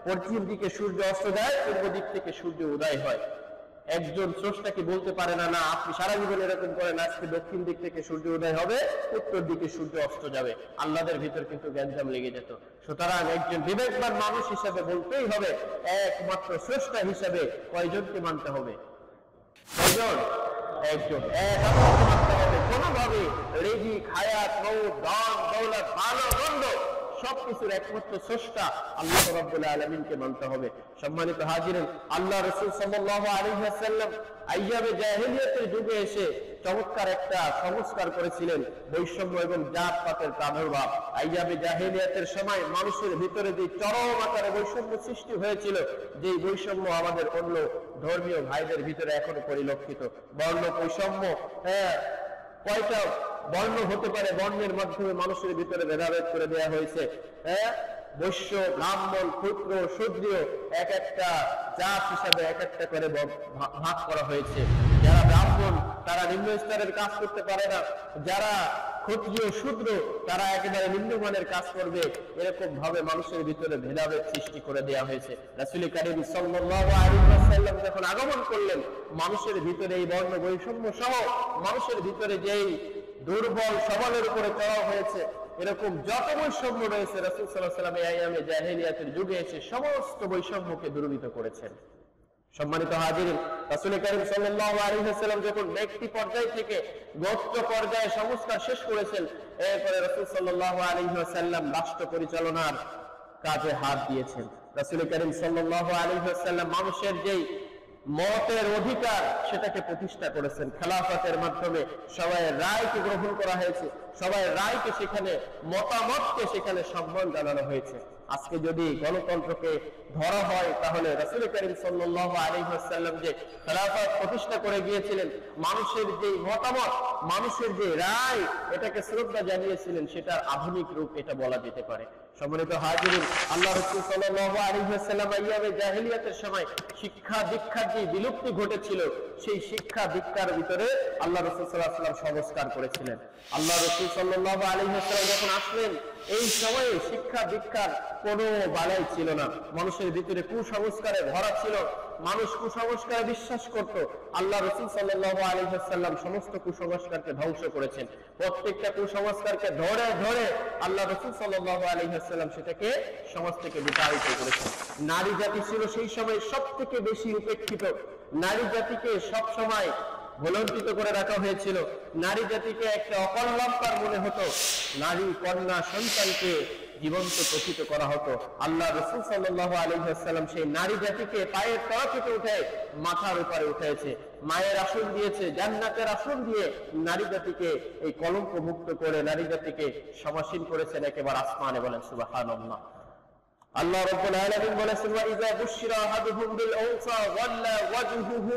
পশ্চিম দিকে সূর্য অস্ত যায়, পূর্ব দিক থেকে সূর্য উদয় হয়। একজন স্রষ্টা কি বলতে পারে না, না আপনি সারা জীবন এরকম করেন, আজকে দক্ষিণ দিক থেকে সূর্য উদয় হবে, উত্তর দিকে সূর্য অস্ত যাবে। আল্লাহদের ভিতর কিন্তু গ্যাঞ্জাম লেগে যেত। সুতরাং একজন বিবেকবান মানুষ হিসাবে বলতেই হবে, একমাত্র স্রষ্টা হিসাবে কয়জনকে মানতে হবে? কয়জন? একজন, এক আল্লাহকে মানতে হবে। কোনোভাবে রিজিক, হায়াত, মওত, ধন, দৌলত, ভালো মন্দ সবকিছুর একমাত্র স্রষ্টা আল্লাহ রাব্বুল আলামিনকে মানতে হবে। সম্মানিত হাজিরিন, আল্লাহ রাসূল সাল্লাল্লাহু আলাইহি ওয়াসাল্লাম আইয়াবে জাহেলিয়াতের যুগে এসে চমৎকার একটা সংস্কার করেছিলেন, বৈষম্য এবং জাতপাতের প্রাদুর্ভাব। আইয়াবে জাহেলিয়াতের সময় মানুষের ভিতরে যে চরম আকারে বৈষম্য সৃষ্টি হয়েছিল, যে বৈষম্য আমাদের অন্য ধর্মীয় ভাইদের ভিতরে এখনো পরিলক্ষিত। বর্ণ বৈষম্য, কয়টা বর্ণ হতে পারে, বর্ণের মাধ্যমে মানুষের ভিতরে ভেদাভেদ করে দেওয়া হয়েছে। বৈশ্য, ব্রাহ্মণ, ক্ষুদ্র, শূদ্র, এক একটা জাত হিসাবে এক একটা করে ভাগ করা হয়েছে। যারা ব্রাহ্মণ তারা নিম্ন স্তরের কাজ করতে পারে না, যারা ক্ষত্রিয় শূদ্র তারা একেবারে নিম্নমানের কাজ করবে, এরকম ভাবে মানুষের ভিতরে ভেদাভেদ সৃষ্টি করে দেওয়া হয়েছে। রাসূল কারীম সাল্লাল্লাহু আলাইহি ওয়াসাল্লাম যখন আগমন করলেন, মানুষের ভিতরে এই বর্ণ বৈষম্য সহ মানুষের ভিতরে যেই দুর্বল সবলের উপরে চড়াও হয়েছে, এরকম যত বৈষম্য রয়েছে, রাসূল সাল্লাল্লাহু আলাইহি ওয়াসাল্লাম এই আইয়ামে জাহেলিয়াতের যুগে এসে সমস্ত বৈষম্যকে দূরীভূত করেছেন। সম্মানিত হাজিরিন, রাসূল কারীম সাল্লাল্লাহু আলাইহি ওয়াসাল্লাম যখন ব্যক্তি পর্যায় থেকে গোত্র পর্যায়ে সংস্কার শেষ করেছেন, এরপরে রাসূল সাল্লাল্লাহু আলাইহি ওয়াসাল্লাম রাষ্ট্র পরিচালনার কাজে হাত দিয়েছেন। রাসূল কারীম সাল্লাল্লাহু আলাইহি ওয়াসাল্লাম মানুষের যেই মতের অধিকার সেটাকে প্রতিষ্ঠা করেছেন খেলাফতের মাধ্যমে। সবাই রায়কে গ্রহণ করা হয়েছে, সবাই রায়কে সেখানে, মতামতকে সেখানে সম্মান জানানো হয়েছে। আজকে যদি গণতন্ত্রকে ধরা হয়, তাহলে রাসূল কারীম সাল্লাল্লাহু আলাইহি ওয়াসাল্লাম যে খেলাফত প্রতিষ্ঠা করে গিয়েছিলেন, মানুষের যে মতামত, মানুষের যে রায়, এটাকে শ্রদ্ধা জানিয়েছিলেন, সেটার আধুনিক রূপ এটা বলা যেতে পারে। সম্মানিত হাজিরিন, আল্লাহ রাসূল সাল্লাল্লাহু আলাইহি ওয়াসাল্লাম আইয়ামে জাহেলিয়াতের সময় শিক্ষা দীক্ষার যে বিলুপ্তি ঘটেছিল, সেই শিক্ষা দীক্ষার ভিতরে আল্লাহ রাসূল সাল্লাল্লাহু আলাইহি ওয়াসাল্লাম সংস্কার করেছিলেন। আল্লাহ রাসূল সাল্লাল্লাহু আলাইহি ওয়াসাল্লাম যখন আসলেন, এই সময়ে শিক্ষা দীক্ষার কোনো বালাই ছিল না, মানুষের ভিতরে কুসংস্কারে ভরা ছিল, মানুষ কুসংস্কারে বিশ্বাস করত। আল্লাহ রাসূল সাল্লাল্লাহু আলাইহি ওয়াসাল্লাম সমস্ত কুসংস্কারকে ধ্বংস করেছেন। প্রত্যেকটা কুসংস্কারকে ধরে ধরে আল্লাহ রাসূল সাল্লাল্লাহু আলাইহি ওয়াসাল্লাম সেটাকে সমাজ থেকে বিতাড়িত করেছেন। নারী জাতি ছিল সেই সময় সবথেকে বেশি উপেক্ষিত। নারী জাতিকে সব সময় ভুলণ্ঠিত করে রাখা হয়েছিল। নারী জাতিকে একটা অকল্যাণকর মনে হতো। নারী কন্যা সন্তানকে জীবন্ত প্রথিত করা হতো। আল্লাহ রাসূল সাল্লাল্লাহু আলাইহি ওয়াসাল্লাম সেই নারী জাতিকে পায়ের তলা থেকে উঠে মাথার উপরে উঠেছে, মায়ের আসন দিয়েছে, জান্নাতের আসন দিয়ে নারী জাতিকে এই কলঙ্ক মুক্ত করে নারী জাতিকে সমাসীন করেছেন একেবারে আসমানে। বলেন সুবহানাল্লাহ। আল্লাহ রাব্বুল আলামিন বলেছেন, ওয়া ইযা বুশিরা আহাদুহুম বিল উনসা ওয়াল্লা ওয়াজহুহু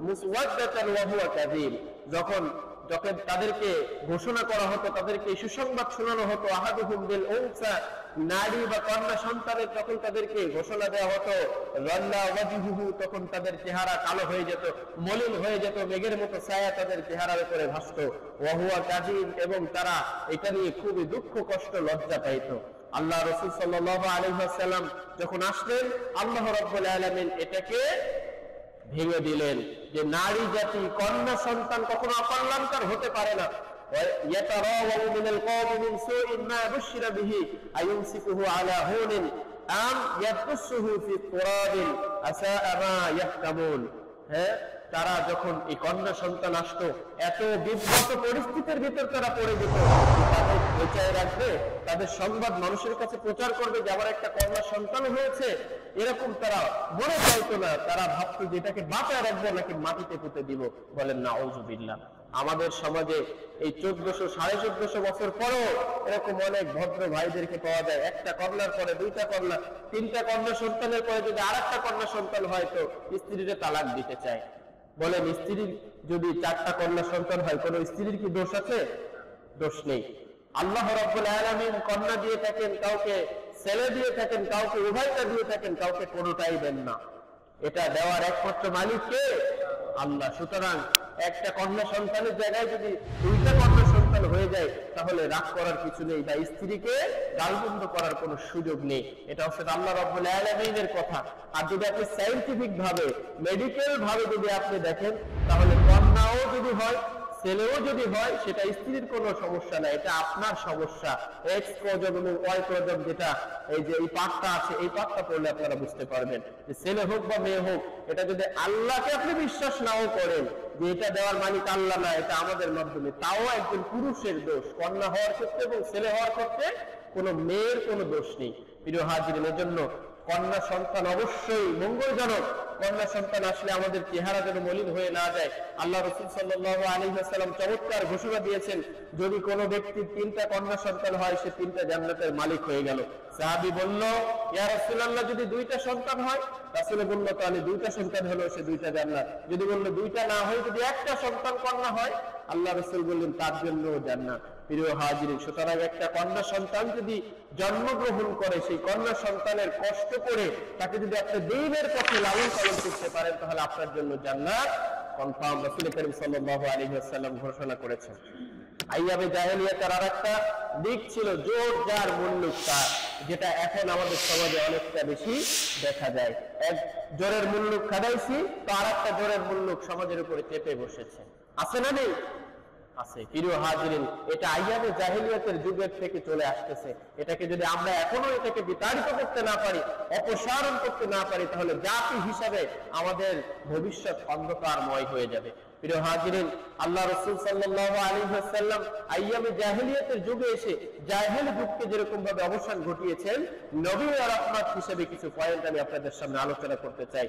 মুসওয়াদাতান ওয়া হুয়া কাযীব, যখন তাদেরকে ঘোষণা করা হতো, তাদেরকে সুসংবাদ শোনানো হতো, আহাদুহুম বিল উনসা, নারী বা কন্যা সন্তানের যখন তাদেরকে ঘোষণা দেওয়া হতো, ওয়াল্লা ওয়াজহুহু, তখন তাদের চেহারা কালো হয়ে যেত, মলিন হয়ে যেত, মেঘের মতো ছায়া তাদের চেহারার উপরে ভাসতো, ওয়া হুয়া কাযীব, এবং তারা এটা নিয়ে খুবই দুঃখ কষ্ট লজ্জা পাইত। আল্লাহ রাসূল সাল্লাল্লাহু আলাইহি ওয়াসাল্লাম যখন আসলেন, আল্লাহ রাব্বুল আলামিন এটাকে ভেঙে দিলেন যে নারী জাতি, কন্যা সন্তান কখনো অকল্যাণকর হতে পারে না। ইয়াতারাওয়াউ মিনাল কওমি মিন সুইন মা বুশিরা বিহি আয়ুমসিকুহু আলা হুনিন আম ইয়াদসুহু ফি তুরাবিন আসাআ মা ইয়াহকামুন। তারা যখন এই কন্যা সন্তান আসতো, এত বিব্রত পরিস্থিতির ভিতর তারা পড়ে যেত, তাদেরকে পরিচয় রাখবে, তাদের সংবাদ মানুষের কাছে প্রচার করবে যে আমার একটা কন্যা সন্তান হয়েছে, এরকম তারা মনে চাইতো না। তারা ভাবতো যে এটাকে বাঁচায় রাখবো নাকি মাটিতে পুঁতে দিব। বলেন নাউযুবিল্লাহ। আমাদের সমাজে এই 1400 1450 বছর পরেও এরকম অনেক ভদ্র ভাইদেরকে পাওয়া যায়, একটা কন্যার পরে দুইটা কন্যা, তিনটা কন্যা সন্তানের পরে যদি আরেকটা কন্যা সন্তান হয় তো স্ত্রীকে তালাক দিতে চায়। বলেন স্ত্রীর যদি 4টা কন্যা সন্তান হয় কোন স্ত্রীর কি দোষ আছে? দোষ নেই। আল্লাহ রাব্বুল আলামিন কন্যা দিয়ে থাকেন, কাউকে ছেলে দিয়ে থাকেন, কাউকে উভয়টা দিয়ে থাকেন, কাউকে কোনোটাই দেন না। এটা দেওয়ার একমাত্র মালিক কে? আল্লাহ। সুতরাং একটা কন্যা সন্তানের জায়গায় যদি 2টা কন্যা সন্তান হয়ে যায় তাহলে রাগ করার কিছু নেই, বা স্ত্রীকে গালমন্দ করার কোনো সুযোগ নেই। এটা হচ্ছে আল্লাহ রাব্বুল আলামিনের কথা। আর যদি আপনি সায়েন্টিফিক ভাবে, মেডিকেল ভাবে যদি আপনি দেখেন, তাহলে কন্যাও যদি হয় ছেলেও যদি হয় সেটা স্ত্রীর কোনো সমস্যা নাই, এটা আপনার সমস্যা। এক্স ক্রোমোজোম এবং ওয়াই ক্রোমোজোম, যেটা এই যে এই পার্টটা আছে, এই পার্টটা পড়লে আপনারা বুঝতে পারবেন যে ছেলে হোক বা মেয়ে হোক, এটা যদি আল্লাহকে আপনি বিশ্বাস নাও করেন যে এটা দেওয়ার মালিক আল্লাহ না, এটা আমাদের মাধ্যমে, তাও একজন পুরুষের দোষ। কন্যা হওয়ার ক্ষেত্রে এবং ছেলে হওয়ার ক্ষেত্রে কোনো মেয়ের কোনো দোষ নেই। প্রিয় হাজিরিন, এজন্য কন্যা সন্তান অবশ্যই মঙ্গলজনক। কন্যা সন্তান আসলে আমাদের চেহারা যেন মলিন হয়ে না যায়। আল্লাহ রাসূল সাল্লাল্লাহু আলাইহি ওয়াসাল্লাম চমৎকার ঘোষণা দিয়েছেন, যদি কোনো ব্যক্তির 3টা কন্যা সন্তান হয় সে 3টা জান্নাতের মালিক হয়ে গেল। সাহাবী বলল, ইয়া রাসূলুল্লাহ, যদি 2টা সন্তান হয়? রাসূল বলল, তাহলে 2টা সন্তান হলো সে 2টা জান্নাত। যদি বলল 2টা না হয়, যদি একটা সন্তান কন্যা হয়, আল্লাহ রাসূল বললেন তার জন্য জান্নাত। প্রিয় হাজিরিন, সুতরাং একটা কন্যা সন্তান যদি জন্মগ্রহণ করে, সেই কন্যা সন্তানের কষ্ট করে তাকে যদি আপনি দ্বীনের পথে লালন পালন করতে পারেন, তাহলে আপনার জন্য জান্নাত কনফার্ম। রাসূল করিম সাল্লাল্লাহু আলাইহি ওয়াসাল্লাম ঘোষণা করেছেন। আইয়াবে জাহেলিয়াতের আরেকটা দিক ছিল জোর যার মুল্লুক তার, যেটা এখন আমাদের সমাজে অনেকটা বেশি দেখা যায়। এক জোরের মুল্লুক খাদাইছি তো আরেকটা জোরের মুল্লুক সমাজের উপরে চেপে বসেছে। আছে না নেই? আছে। প্রিয় হাজিরিন, এটা আইয়াবে জাহেলিয়াতের যুগের থেকে চলে আসতেছে। এটাকে যদি আমরা এখনো এটাকে বিতাড়িত করতে না পারি, অপসারণ করতে না পারি, তাহলে জাতি হিসাবে আমাদের ভবিষ্যৎ অন্ধকারময় হয়ে যাবে। প্রিয় হাজিরিন, আল্লাহ রাসূল সাল্লাল্লাহু আলাইহি ওয়াসাল্লাম আইয়ামে জাহেলিয়াতের যুগে এসে জাহেল যুগকে যেরকম ভাবে অবসান ঘটিয়েছেন, নবী ও রাহমাত হিসেবে কিছু পয়েন্ট আমি আপনাদের সামনে আলোচনা করতে চাই।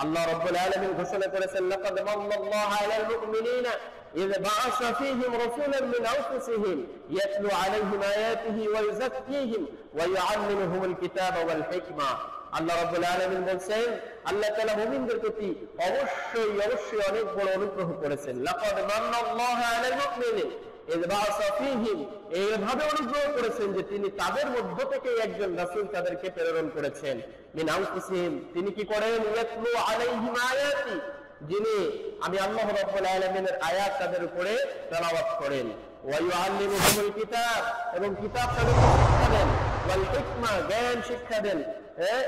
আল্লাহ রাব্বুল আলামিন ঘোষণা করেছেন, লাকাদ মান্নাল্লাহু আলাল মুমিনিনা إذ بعث فيهم رسولا من أنفسهم يتلو عليهم آياته ويزكيهم ويعلمهم الكتاب والحكمة। আল্লাহ রাব্বুল আলামিন বলেন, আল্লাহ তাআলা মুমিনদের প্রতি অবশ্যই অবশ্যই অনেক বড় অনুগ্রহ করেছেন। লাকাদ মান্নাল্লাহু আলাল মুমিনিন ইয বা'আসা ফীহিম, এইভাবে অনুগ্রহ করেছেন যে তিনি তাদের মধ্য থেকে একজন রাসূল তাদেরকে প্রেরণ করেছেন। মিন আনফুসিহিম, তিনি কি করেন? ইয়াতলু আলাইহিম আয়াতি, যিনি আমি আল্লাহ রাব্বুল আলামিনের আয়াত তাদের উপরে তেলাওয়াত করেন। ওয়া ইউআল্লিমুহুমুল কিতাব, এবং কিতাব তাদেরকে শিক্ষা দেন। ওয়াল হিকমা, জ্ঞান শিক্ষা দেন,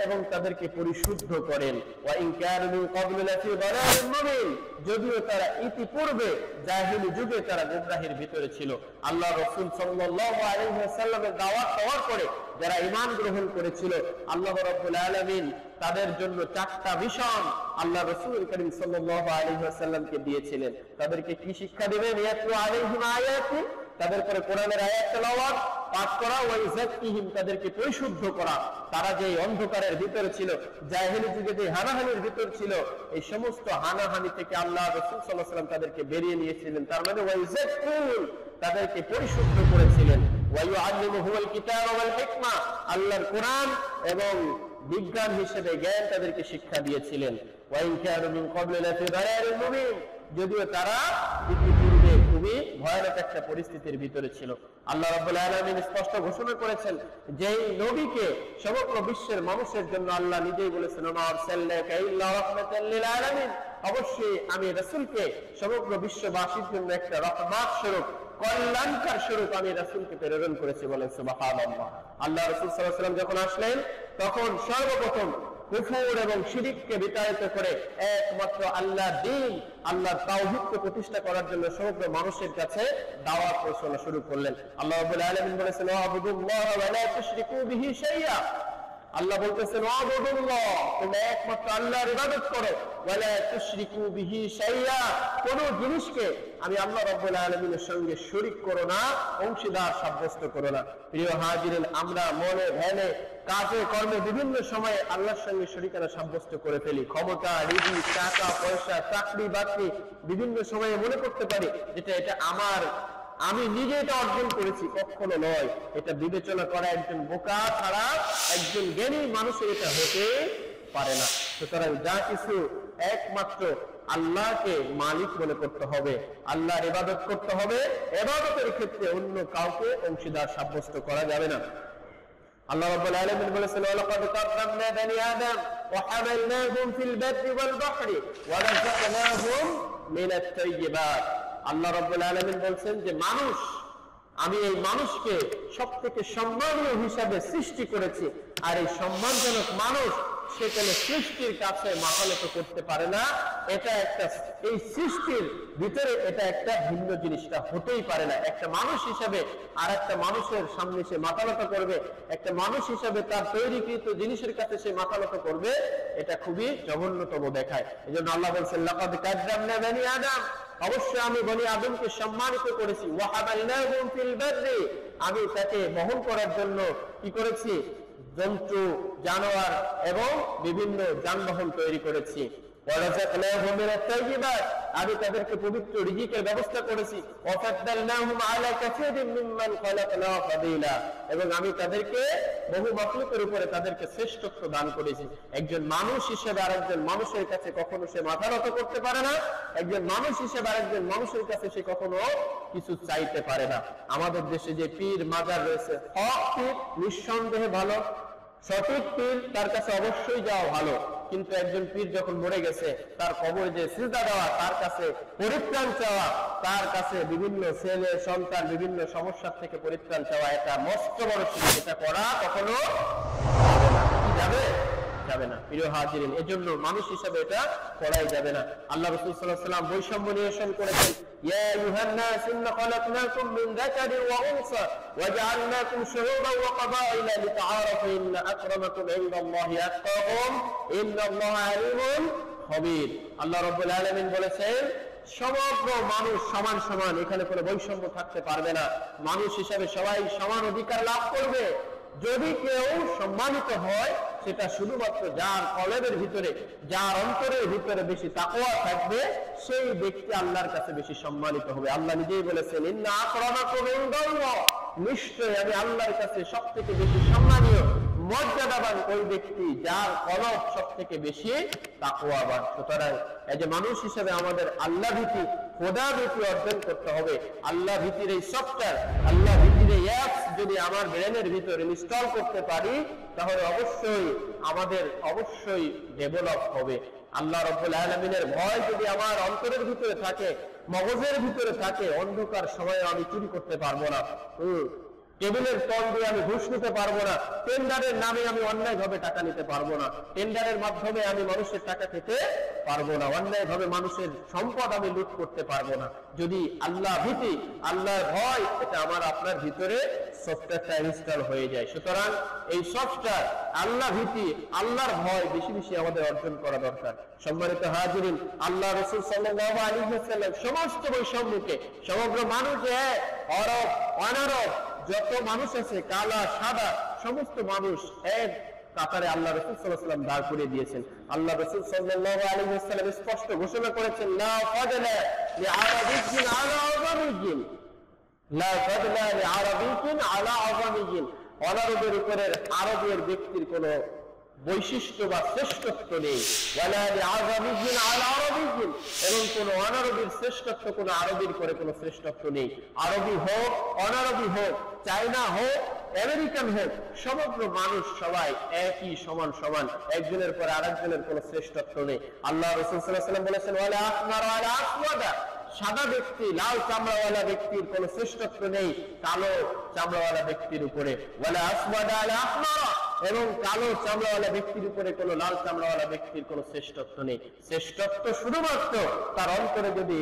এবং তাদেরকে পরিশুদ্ধ করেন। ওয়া ইন কানু মিন ক্বাবলু লাফি দালালিন মুবিন, যদিও তারা ইতিপূর্বে জাহেলি যুগে তারা গোমরাহির ভিতরে ছিল। আল্লাহ রাসূল সাল্লাল্লাহু আলাইহি ওয়াসাল্লামের দাওয়াত পাওয়ার পরে যারা ঈমান গ্রহণ করেছিল, আল্লাহ রাব্বুল আলামিন তাদের জন্য 4টা মিশন আল্লাহ রাসূল করিম সাল্লাল্লাহু আলাইহি ওয়াসাল্লামকে দিয়েছিলেন। তাদেরকে কি শিক্ষা দিবেন? ইয়াতলু আলাইহিম আয়াতি, তাদের পরে কোরআনের আয়াত তেলাওয়াত পাঠ করা, ওয়া ইযাক্কিহিম, তাদেরকে পরিশুদ্ধ করা। তারা যে অন্ধকারের ভিতরে ছিল, জাহেলি যুগে যে হানাহানির ভিতর ছিল, এই সমস্ত হানাহানি থেকে আল্লাহ রাসূল সাল্লাল্লাহু আলাইহি ওয়াসাল্লাম তাদেরকে বেরিয়ে নিয়েছিলেন। তার মানে ওয়া ইযাক্কুন, তাদেরকে পরিশুদ্ধ করেছিলেন। ওয়া ইউআল্লিমুহুমুল কিতাবা ওয়াল হিকমা, আল্লাহর কোরআন এবং বিজ্ঞান হিসেবে জ্ঞান তাদেরকে শিক্ষা দিয়েছিলেন। ওয়া ইন কানু মিন ক্বাবলু লাফি দালালিন মুবিন, যদিও তারা ইতিপূর্বে খুবই ভয়ানক একটা পরিস্থিতির ভিতরে ছিল। আল্লাহ রাব্বুল আলামিন স্পষ্ট ঘোষণা করেছেন যে নবীকে সমগ্র বিশ্বের মানুষের জন্য আল্লাহ নিজেই বলেছেন, ওয়া মা আরসালনাকা ইল্লা রাহমাতাল লিল আলামিন, অবশ্যই আমি রাসূলকে সমগ্র বিশ্ববাসীর জন্য একটা রহমত স্বরূপ, কল্যাণকার স্বরূপ আমি রাসূলকে প্রেরণ করেছি। বলেন সুবহানাল্লাহ। আল্লাহ রাসূল সাল্লাল্লাহু আলাইহি ওয়াসাল্লাম যখন আসলেন, তখন সর্বপ্রথম কুফর এবং শিরককে বিতাড়িত করে একমাত্র আল্লাহর দ্বীন, আল্লাহর তাওহীদকে প্রতিষ্ঠা করার জন্য সমগ্র মানুষের কাছে দাওয়াত পৌঁছানো শুরু করলেন। আল্লাহ রাব্বুল আলামিন বলেছেন, ওয়াবুদুল্লাহ ওয়া লা তুশরিকু বিহি শাইআ, আল্লাহ বলতেছেন ওয়াবুদুল্লাহ, তোমরা একমাত্র আল্লাহর ইবাদত করো, ওয়ালা তুশরিকু বিহি শাইআ, কোন জিনিসকে আমি আল্লাহ রাব্বুল আলামিনের সঙ্গে শরীক করো না, অংশীদার সাব্যস্ত করো না। প্রিয় হাজিরিন, আমরা মনে ধ্যানে কাজে কর্মে বিভিন্ন সময়ে আল্লাহর সঙ্গে শরীকানা সাব্যস্ত করে ফেলি। ক্ষমতা, রিজি, টাকা পয়সা, চাকরি বাকরি বিভিন্ন সময়ে মনে করতে পারি যেটা এটা আমার, আমি নিজে এটা অর্জন করেছি। কখনো নয়। এটা বিবেচনা করা একজন বোকা ছাড়া একজন জ্ঞানী মানুষের এটা হতে পারে না। সুতরাং যা কিছু একমাত্র আল্লাহকে মালিক মনে করতে হবে, আল্লাহর ইবাদত করতে হবে। ইবাদতের ক্ষেত্রে অন্য কাউকে অংশীদার সাব্যস্ত করা যাবে না। আল্লাহ রাব্বুল আলামিন বলেছেন ওয়ালাকাদ কাররামনা বানি আদম ওয়া হামালনাহুম ফিল বাররি ওয়াল বাহরি ওয়া রাযাকনাহুম মিনাত তাইয়্যিবাত। আল্লাহ রাব্বুল আলামিন বলেন যে মানুষ, আমি এই মানুষকে সবথেকে সম্মানীয় হিসাবে সৃষ্টি করেছি, আর এই সম্মানজনক মানুষ সে কোনো সৃষ্টির কাছে মাথা নত করতে পারে না। এটা একটা, এই সৃষ্টির ভিতরে এটা একটা ভিন্ন জিনিসটা হতেই পারে না। একটা মানুষ হিসাবে আর একটা মানুষের সামনে সে মাথা নত করবে, একটা মানুষ হিসাবে তার তৈরিকৃত জিনিসের কাছে সে মাথা নত করবে, এটা খুবই জঘন্যতম দেখায়। এই জন্য আল্লাহ বলছেন লাকাদ কাররামনা বানি আদম, অবশ্যই আমি বনি আদমকে সম্মানিত করেছি। ওয়া হামালনাহুম ফিল বাররি, আমি তাকে বহন করার জন্য কি করেছি? জন্তু, জানোয়ার এবং বিভিন্ন যানবাহন তৈরি করেছি। ওয়া রাযাকনাহুম মিনাত তাইয়্যিবাত, আমি তাদেরকে পবিত্র রিজিকের ব্যবস্থা করেছি। ওয়া ফাদ্দালনাহুম আলা কাসীরিম মিম্মান খালাকনা ফাদীলা, এবং আমি তাদেরকে বহু মাখলুকের উপরে তাদেরকে শ্রেষ্ঠত্ব দান করেছি। একজন মানুষ হিসেবে আরেকজন মানুষের কাছে কখনো সে মাথা নত করতে পারে না, একজন মানুষ হিসেবে আরেকজন মানুষের কাছে সে কখনো কিছু চাইতে পারে না। আমাদের দেশে যে পীর মাজার রয়েছে, হক পীর নিঃসন্দেহে ভালো, সঠিক পীর তার কাছে অবশ্যই যাওয়া ভালো, কিন্তু একজন পীর যখন মরে গেছে তার কবরে যে সিজদা দেওয়া, তার কাছে পরিত্রাণ চাওয়া, তার কাছে বিভিন্ন ছেলে সন্তান বিভিন্ন সমস্যার থেকে পরিত্রাণ চাওয়া, এটা মস্ত বড় শিরক। এটা করা কখনো যাবে যাবে না। প্রিয় হাজিরিন, এজন্য মানুষ হিসেবে এটা করাই যাবে না। আল্লাহ রাসূল সাল্লাল্লাহু আলাইহি ওয়াসাল্লাম বৈষম্য নিরসন করেছেন। ইয়া আইয়ুহান নাস ইন্না খালাকনাকুম মিন যাকারিন ওয়া উনসা ওয়া জাআলনাকুম শুউবান ওয়া ক্বাবাইলা লিতাআরাফু ইন্না আকরামাকুম ইনদাল্লাহি আতকাকুম ইন্নাল্লাহা আলিমুন খাবীর। আল্লাহ রাব্বুল আলামিন বলেছেন সমগ্র মানুষ সমান সমান, এখানে কোনো বৈষম্য থাকতে পারবে না। মানুষ হিসেবে সবাই সমান অধিকার লাভ করবে। যদি কেউ সম্মানিত হয় সেটা শুধুমাত্র যার কলবের ভিতরে, যার অন্তরের ভিতরে বেশি তাকওয়া থাকবে, সেই ব্যক্তি আল্লাহর কাছে বেশি সম্মানিত হবে। আল্লাহ নিজেই বলেছেন ইন্না আকরামাকুম ইনদাল্লাহ, নিশ্চয়ই আমি আল্লাহর কাছে সবথেকে বেশি সম্মানীয় মর্যাদাবান ওই ব্যক্তি যার কলব সবথেকে বেশি তাকওয়াবান। সুতরাং এই যে মানুষ হিসেবে আমাদের আল্লাহ ভীতি, খোদা ভীতি অর্জন করতে হবে। আল্লাহ ভীতির এই সফটওয়্যার, আল্লাহ ভীতির এই অ্যাপস যদি আমার ব্রেনের ভিতরে ইনস্টল করতে পারি, তাহলে অবশ্যই আমাদের অবশ্যই ডেভেলপ হবে। আল্লাহ রাব্বুল আলামিনের ভয় যদি আমার অন্তরের ভিতরে থাকে, মগজের ভিতরে থাকে, অন্ধকার সময়ে আমি চুরি করতে পারবো না, টেবিলের তল দিয়ে আমি ঘুষ নিতে পারবো না, টেন্ডারের নামে আমি অন্যায়ভাবে টাকা নিতে পারবো না, টেন্ডারের মাধ্যমে আমি মানুষের টাকা খেতে পারবো না, অন্যায়ভাবে মানুষের সম্পদ আমি লুট করতে পারবো না। যদি আল্লাহ ভীতি, আল্লাহর ভয় এটা আমার আপনার ভিতরে সফটওয়্যারটা ইনস্টল হয়ে যায়। সুতরাং এই সফটওয়্যার আল্লাহ ভীতি, আল্লাহর ভয় বেশি বেশি আমাদের অর্জন করা দরকার। সম্মানিত হাজিরিন, আল্লাহ রাসূল সাল্লাল্লাহু আলাইহি ওয়াসাল্লাম সমস্ত বৈষম্যকে, সমগ্র মানুষ আরব অনারব যত মানুষ আছে, কালা সাদা সমস্ত মানুষ এক কাতারে আল্লাহ রাসূল সাল্লাল্লাহু আলাইহি ওয়াসাল্লাম দাঁড় করিয়ে দিয়েছেন। আল্লাহ রাসূল সাল্লাল্লাহু আলাইহি ওয়াসাল্লাম স্পষ্ট ঘোষণা করেছেন লা ফাদলা লিআরাবিয়্যিন আলা আযামিয়্যিন, লা ফাদলা লিআরাবিয়্যিন আলা আযামিয়্যিন, অনারবের উপরে আরবের ব্যক্তির কোনো বৈশিষ্ট্য বা শ্রেষ্ঠত্ব নেই। ওয়ালা লিআযামিয়্যিন আলা আরাবিয়্যিন, এবং কোন অনারবীর শ্রেষ্ঠত্ব কোন আরবীর করে কোনো শ্রেষ্ঠত্ব নেই। আরবি হোক, অনারবি হোক, চায়না হোক, আমেরিকান হোক, সমগ্র মানুষ সবাই একই সমান সমান, একজনের পরে আরেকজনের কোনো শ্রেষ্ঠত্ব নেই। আল্লাহ রাসূল সাল্লাল্লাহু আলাইহি ওয়াসাল্লাম বলেছেন ওয়ালা আহমার ওয়ালা আসওয়াদা, সাদা ব্যক্তি, লাল চামড়াওয়ালা ব্যক্তির কোনো শ্রেষ্ঠত্ব নেই কালো চামড়াওয়ালা ব্যক্তির উপরে। ওয়ালা আসওয়াদা আলা আহমার, এবং কালো চামড়াওয়ালা ব্যক্তির উপরে কোনো লাল চামড়াওয়ালা ব্যক্তির কোনো শ্রেষ্ঠত্ব নেই। শ্রেষ্ঠত্ব শুধুমাত্র তার অন্তরে যদি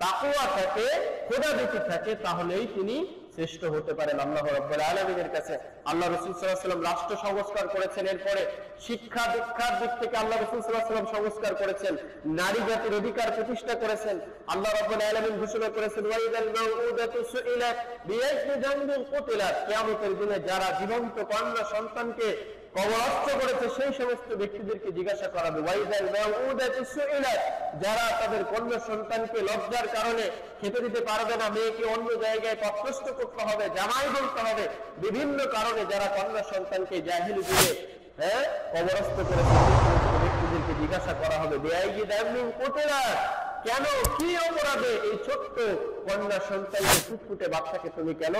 তাকওয়া থাকে, খোদা ভীতি থাকে, তাহলেই তিনি শ্রেষ্ঠ হতে পারেন আল্লাহ রাব্বুল আলামিনের কাছে। আল্লাহ রাসূল সাল্লাল্লাহু আলাইহি ওয়াসাল্লাম রাষ্ট্র সংস্কার করেছেন, এরপরে শিক্ষা দীক্ষার দিক থেকে আল্লাহ রাসূল সাল্লাল্লাহু আলাইহি ওয়াসাল্লাম সংস্কার করেছেন, নারী জাতির অধিকার প্রতিষ্ঠা করেছেন। আল্লাহ রাব্বুল আলামিন ঘোষণা করেছেন ওয়াইদাল মাউউদাতু সুইলাত বিআইয়ি যামবিন কুতিলাত, কিয়ামতের দিনে যারা জীবন্ত কন্যা সন্তানকে কবরস্থ করেছে সেই সমস্ত ব্যক্তিদেরকে জিজ্ঞাসা করা হবে। ওয়াইদাল মাউউদাতু সুইলাত, যারা তাদের কন্যা সন্তানকে লজ্জার কারণে খেতে দিতে পারবে না, মেয়েকে অন্য জায়গায় পথভ্রষ্ট করতে হবে, জামাই বলতে হবে, বিভিন্ন কারণে যারা কন্যা সন্তানকে জাহিলি যুগে কবরস্থ করেছে সেই সমস্ত ব্যক্তিদেরকে জিজ্ঞাসা করা হবে বিআইয়ি যামবিন কুতিলাত, কেন, কি অপরাধে এই ছোট্ট কন্যা সন্তানকে, ফুটফুটে বাচ্চাকে তুমি কেন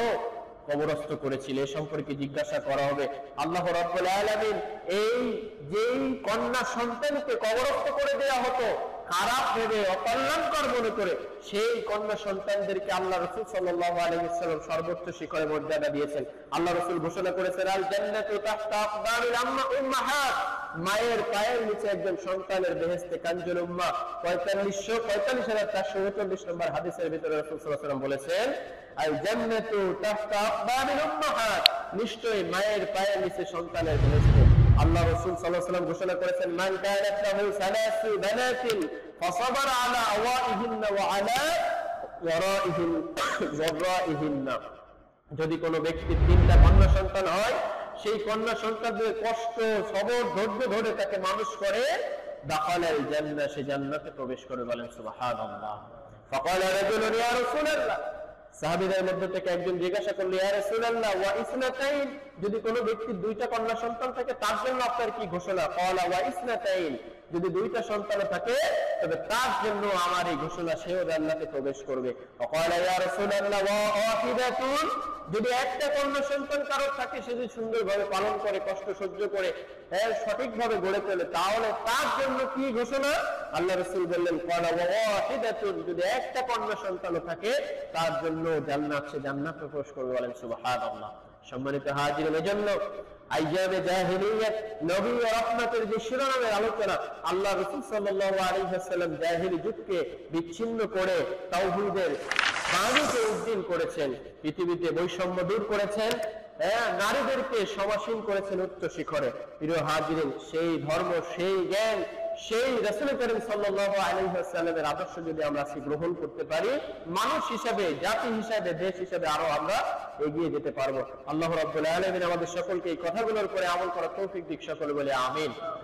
কবরস্থ করেছিলে, এ সম্পর্কে জিজ্ঞাসা করা হবে। আল্লাহ রাব্বুল আলামিন এই যেই কন্যা সন্তানকে কবরস্থ করে দেয়া হতো খারাপ ভেবে, অকল্যাণকর মনে করে, সেই কন্যা সন্তানদেরকে আল্লাহ রাসূল সাল্লাল্লাহু আলাইহি ওয়াসাল্লাম সর্বোচ্চ শিখরে মর্যাদা দিয়েছেন। আল্লাহ রাসূল ঘোষণা করেছেন আল জান্নাতু তাহতা আকদামিল উম্মাহাত, মায়ের পায়ের নিচে একজন সন্তানের বেহেশতে কানজুল উম্মাহ। 45,439 নম্বর হাদিসের ভিতরে রাসূল সাল্লাল্লাহু আলাইহি ওয়াসাল্লাম বলেছেন আল জান্নাতু তাহতা আকদামিল উম্মাহাত, নিশ্চয়ই মায়ের পায়ের নিচে সন্তানের বেহেশত। আল্লাহ রাসূল সাল্লাল্লাহু আলাইহি ওয়াসাল্লাম ঘোষণা করেছেন মান কানাত লাহু সালাসু বানাতিন ফাসাবারা আলা আওয়াইহিন্না ওয়া আলা ওয়ারাইহিন্না, যদি কোনো ব্যক্তির 3টা কন্যা সন্তান হয়, সেই কন্যা সন্তানদের কষ্ট সবর ধৈর্য ধরে তাকে মানুষ করে, দাখালাল জান্নাহ, সে জান্নাতে প্রবেশ করে। বলেন সুবহানাল্লাহ। ফাকালা রাজুলুন ইয়া রাসূলুল্লাহ, সাহাবীদের মধ্যে থেকে একজন জিজ্ঞাসা করল ইয়া রাসূলুল্লাহ ওয়া ইসনাতাইন, যদি কোনো ব্যক্তির 2টা কন্যা সন্তান থাকে তার জন্য আপনার কি ঘোষণা? ক্বালা ওয়া ইসনাতাইন, যদি 2টা সন্তান থাকে তবে তার জন্য আমার এই ঘোষণা, সেও জান্নাতে প্রবেশ করবে। ক্বালা ইয়া রাসূলুল্লাহ ওয়া ওয়াহিদাতুন, যদি একটা কন্যা সন্তান কারো থাকে, সে যদি সুন্দরভাবে পালন করে, কষ্ট সহ্য করে, সঠিকভাবে গড়ে তোলে, তাহলে তার জন্য কি ঘোষণা? আল্লাহ রাসূল বললেন ক্বালা ওয়া ওয়াহিদাতুন, যদি একটা কন্যা সন্তান থাকে তার জন্য জান্নাত, সে জান্নাতে প্রবেশ করবে। বলেন সুবহানাল্লাহ। সম্মানিত হাজিরিন, এজন্য আইয়ামে জাহিলিয়াত, নবী ও রাহমাতের যে শিরোনামের আলোচনা, আল্লাহ রাসূল সাল্লাল্লাহু আলাইহি ওয়াসাল্লাম জাহিলি যুগকে বিচ্ছিন্ন করে তাওহীদের বাণীকে উদ্দীন করেছেন, পৃথিবীতে বৈষম্য দূর করেছেন, নারীদেরকে সমাসীন করেছেন উচ্চ শিখরে। প্রিয় হাজিরিন, সেই ধর্ম, সেই জ্ঞান, সেই রাসূল করিম সাল্লাল্লাহু আলাইহি ওয়াসাল্লামের আদর্শ যদি আমরা আজকে গ্রহণ করতে পারি, মানুষ হিসাবে, জাতি হিসাবে, দেশ হিসাবে আরো আমরা এগিয়ে যেতে পারবো। আল্লাহ রাব্বুল আলামিন আমাদের সকলকে এই কথাগুলোর উপরে আমল করার তৌফিক দিক, সকলে বলে আমিন।